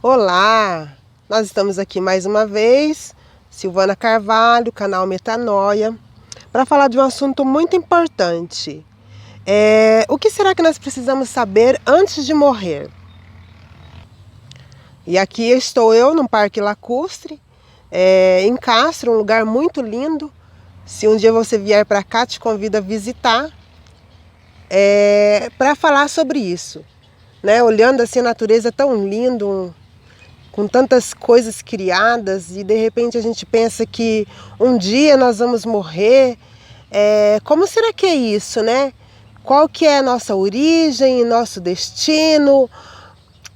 Olá, nós estamos aqui mais uma vez, Silvana Carvalho, canal Metanoia, para falar de um assunto muito importante. O que será que nós precisamos saber antes de morrer? E aqui estou eu no Parque Lacustre, em Castro, um lugar muito lindo. Se um dia você vier para cá, te convido a visitar, para falar sobre isso, né? Olhando assim a natureza tão linda, com tantas coisas criadas, e de repente a gente pensa que um dia nós vamos morrer. Como será que é isso, né? Qual que é a nossa origem, nosso destino?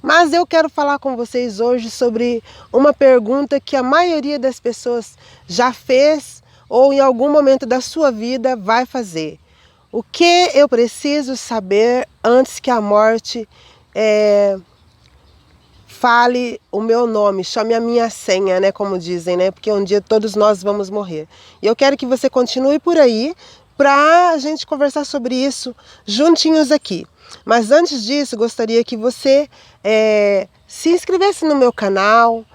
Mas eu quero falar com vocês hoje sobre uma pergunta que a maioria das pessoas já fez ou em algum momento da sua vida vai fazer. O que eu preciso saber antes que a morte fale o meu nome, chame a minha senha, né, como dizem, né, porque um dia todos nós vamos morrer. E eu quero que você continue por aí para a gente conversar sobre isso juntinhos aqui. Mas antes disso, gostaria que você se inscrevesse no meu canal,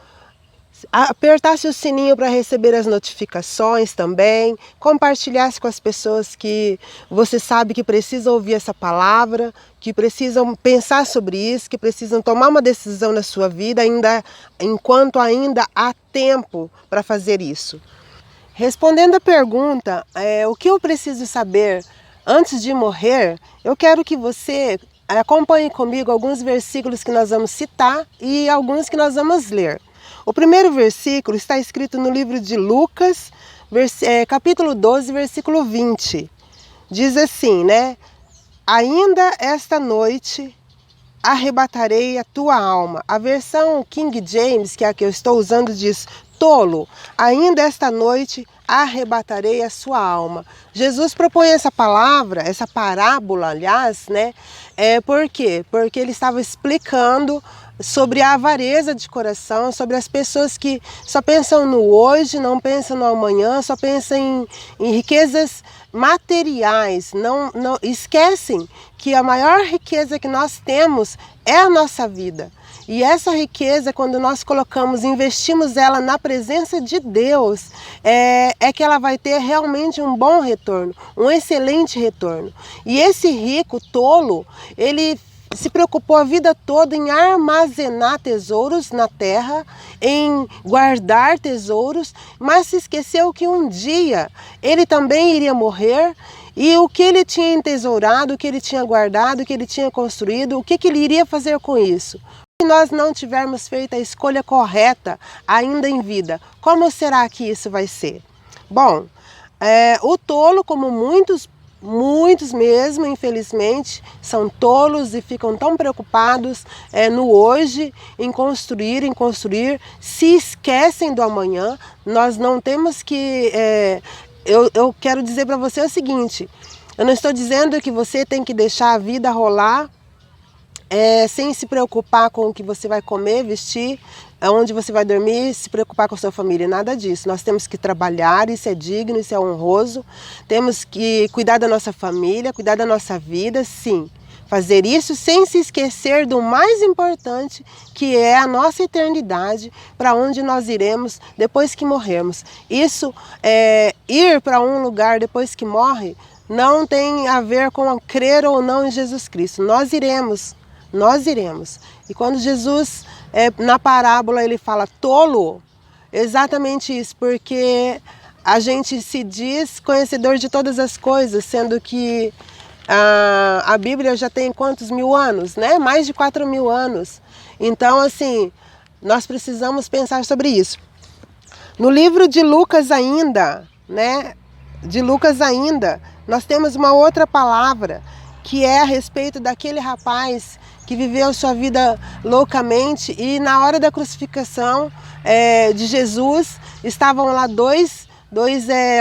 apertasse o sininho para receber as notificações também, compartilhasse com as pessoas que você sabe que precisam ouvir essa palavra, que precisam pensar sobre isso, que precisam tomar uma decisão na sua vida enquanto ainda há tempo para fazer isso. Respondendo a pergunta, o que eu preciso saber antes de morrer, eu quero que você acompanhe comigo alguns versículos que nós vamos citar e alguns que nós vamos ler. O primeiro versículo está escrito no livro de Lucas, capítulo 12, versículo 20. Diz assim, né? Ainda esta noite arrebatarei a tua alma. A versão King James, que é a que eu estou usando, diz: tolo, ainda esta noite arrebatarei a sua alma. Jesus propõe essa palavra, essa parábola, aliás, né? Por quê? Porque ele estava explicando sobre a avareza de coração, sobre as pessoas que só pensam no hoje, não pensam no amanhã, só pensam em riquezas materiais, não esquecem que a maior riqueza que nós temos é a nossa vida. E essa riqueza, quando nós investimos ela na presença de Deus, é que ela vai ter realmente um bom retorno, um excelente retorno. E esse rico tolo, ele se preocupou a vida toda em armazenar tesouros na terra, em guardar tesouros, mas se esqueceu que um dia ele também iria morrer, e o que ele tinha entesourado, o que ele tinha guardado, o que ele tinha construído, o que ele iria fazer com isso? Se nós não tivermos feito a escolha correta ainda em vida, como será que isso vai ser? Bom, o tolo, como muitos mesmo, infelizmente, são tolos e ficam tão preocupados no hoje, em construir, se esquecem do amanhã. Nós não temos que... Eu quero dizer para você o seguinte: eu não estou dizendo que você tem que deixar a vida rolar sem se preocupar com o que você vai comer, vestir, onde você vai dormir, se preocupar com a sua família, nada disso. Nós temos que trabalhar, isso é digno, isso é honroso, temos que cuidar da nossa família, cuidar da nossa vida, sim. Fazer isso sem se esquecer do mais importante, que é a nossa eternidade, para onde nós iremos depois que morrermos. Isso, ir para um lugar depois que morre, não tem a ver com crer ou não em Jesus Cristo. Nós iremos. E quando Jesus, na parábola, ele fala tolo, exatamente isso, porque a gente se diz conhecedor de todas as coisas, sendo que a Bíblia já tem quantos mil anos, né? Mais de 4.000 anos. Então, assim, nós precisamos pensar sobre isso. No livro de Lucas ainda, né? Nós temos uma outra palavra, que é a respeito daquele rapaz que viveu sua vida loucamente, e na hora da crucificação de Jesus, estavam lá dois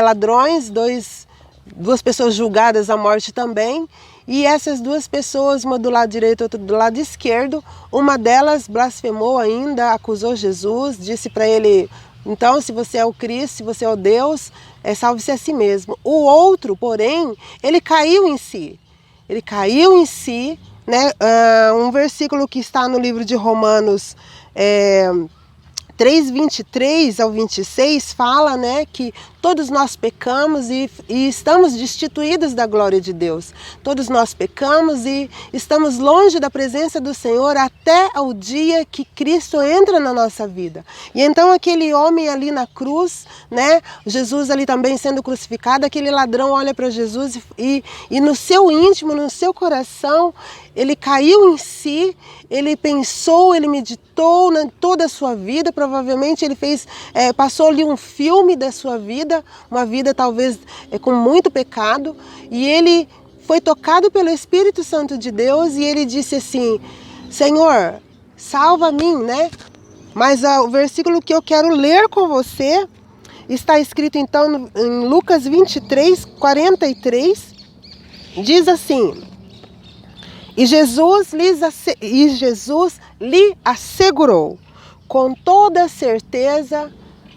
ladrões, duas pessoas julgadas à morte também, e essas duas pessoas, uma do lado direito e outra do lado esquerdo, uma delas blasfemou ainda, acusou Jesus, disse para ele: então, se você é o Cristo, se você é o Deus, salve-se a si mesmo. O outro, porém, ele caiu em si, né? Um versículo que está no livro de Romanos 3:23 ao 26 fala, né, que todos nós pecamos e estamos destituídos da glória de Deus. Todos nós pecamos e estamos longe da presença do Senhor até o dia que Cristo entra na nossa vida. E então aquele homem ali na cruz, né, Jesus ali também sendo crucificado, aquele ladrão olha para Jesus e no seu íntimo, no seu coração, ele caiu em si, ele pensou, ele meditou toda a sua vida, provavelmente ele passou ali um filme da sua vida, uma vida talvez com muito pecado, e ele foi tocado pelo Espírito Santo de Deus e ele disse assim: Senhor, salva a mim, né? Mas o versículo que eu quero ler com você está escrito então em Lucas 23:43, diz assim: E Jesus lhe assegurou, com toda certeza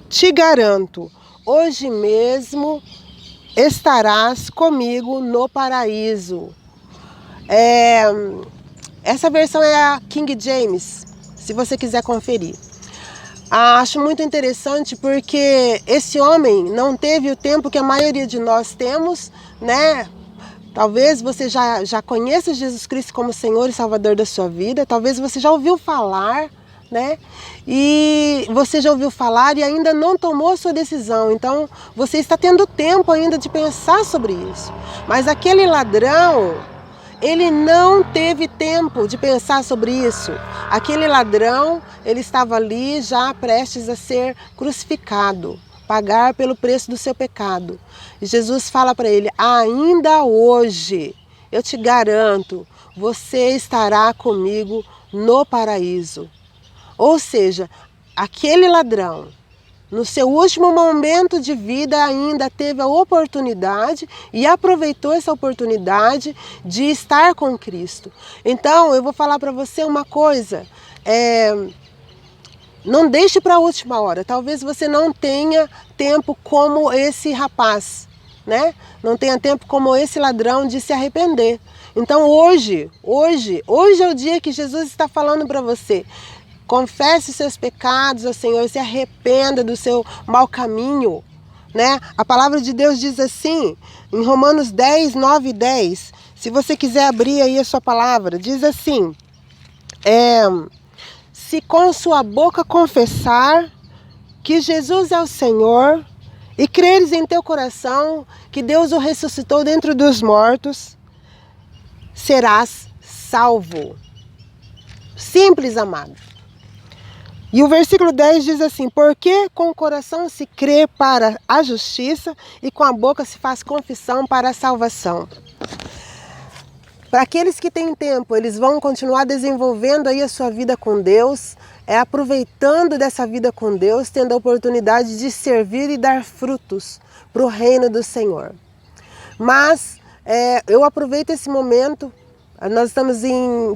te garanto, hoje mesmo estarás comigo no paraíso. Essa versão é a King James, se você quiser conferir. Acho muito interessante porque esse homem não teve o tempo que a maioria de nós temos, né? Talvez você já conheça Jesus Cristo como Senhor e Salvador da sua vida, talvez você já ouviu falar, né? E você já ouviu falar e ainda não tomou a sua decisão, então você está tendo tempo ainda de pensar sobre isso. Mas aquele ladrão, ele não teve tempo de pensar sobre isso. Aquele ladrão, ele estava ali já prestes a ser crucificado, pagar pelo preço do seu pecado. E Jesus fala para ele: ainda hoje, eu te garanto, você estará comigo no paraíso. Ou seja, aquele ladrão, no seu último momento de vida, ainda teve a oportunidade e aproveitou essa oportunidade de estar com Cristo. Então, eu vou falar para você uma coisa, não deixe para a última hora. Talvez você não tenha tempo como esse rapaz, né? Não tenha tempo como esse ladrão de se arrepender. Então hoje é o dia que Jesus está falando para você. Confesse seus pecados ao Senhor, se arrependa do seu mau caminho, né? A palavra de Deus diz assim, em Romanos 10:9 e 10, se você quiser abrir aí a sua palavra, diz assim: se com sua boca confessar que Jesus é o Senhor e creres em teu coração que Deus o ressuscitou dentre dos mortos, serás salvo. Simples, amado. E o versículo 10 diz assim: porque com o coração se crê para a justiça e com a boca se faz confissão para a salvação. Para aqueles que têm tempo, eles vão continuar desenvolvendo aí a sua vida com Deus, aproveitando dessa vida com Deus, tendo a oportunidade de servir e dar frutos para o reino do Senhor. Mas eu aproveito esse momento, nós estamos em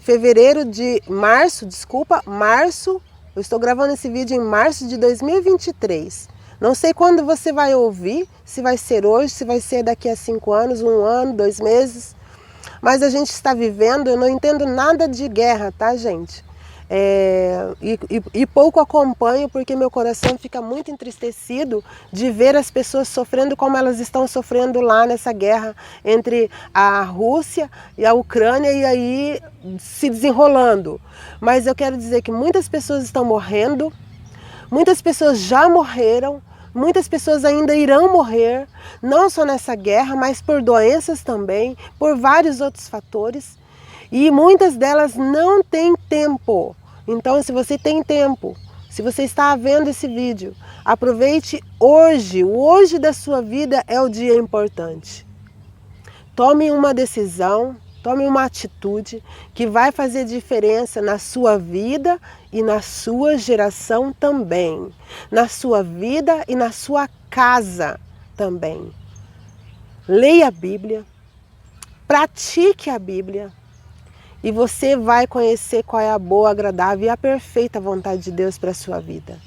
março, eu estou gravando esse vídeo em março de 2023. Não sei quando você vai ouvir, se vai ser hoje, se vai ser daqui a 5 anos, 1 ano, 2 meses. Mas a gente está vivendo, eu não entendo nada de guerra, tá, gente? E pouco acompanho porque meu coração fica muito entristecido de ver as pessoas sofrendo como elas estão sofrendo lá nessa guerra entre a Rússia e a Ucrânia e aí se desenrolando. Mas eu quero dizer que muitas pessoas estão morrendo, muitas pessoas já morreram, muitas pessoas ainda irão morrer, não só nessa guerra, mas por doenças também, por vários outros fatores. E muitas delas não têm tempo. Então, se você tem tempo, se você está vendo esse vídeo, aproveite hoje. O hoje da sua vida é o dia importante. Tome uma decisão, tome uma atitude que vai fazer diferença na sua vida e na sua geração também. Na sua vida e na sua casa também. Leia a Bíblia, pratique a Bíblia e você vai conhecer qual é a boa, agradável e a perfeita vontade de Deus para a sua vida.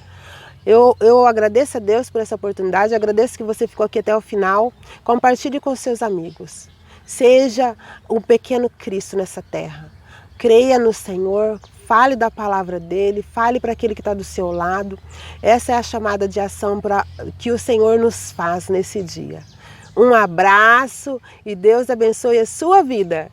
Eu agradeço a Deus por essa oportunidade, agradeço que você ficou aqui até o final. Compartilhe com seus amigos. Seja um pequeno Cristo nessa terra. creia no Senhor, fale da palavra dele, fale para aquele que está do seu lado. Essa é a chamada de ação que o Senhor nos faz nesse dia. Um abraço e Deus abençoe a sua vida.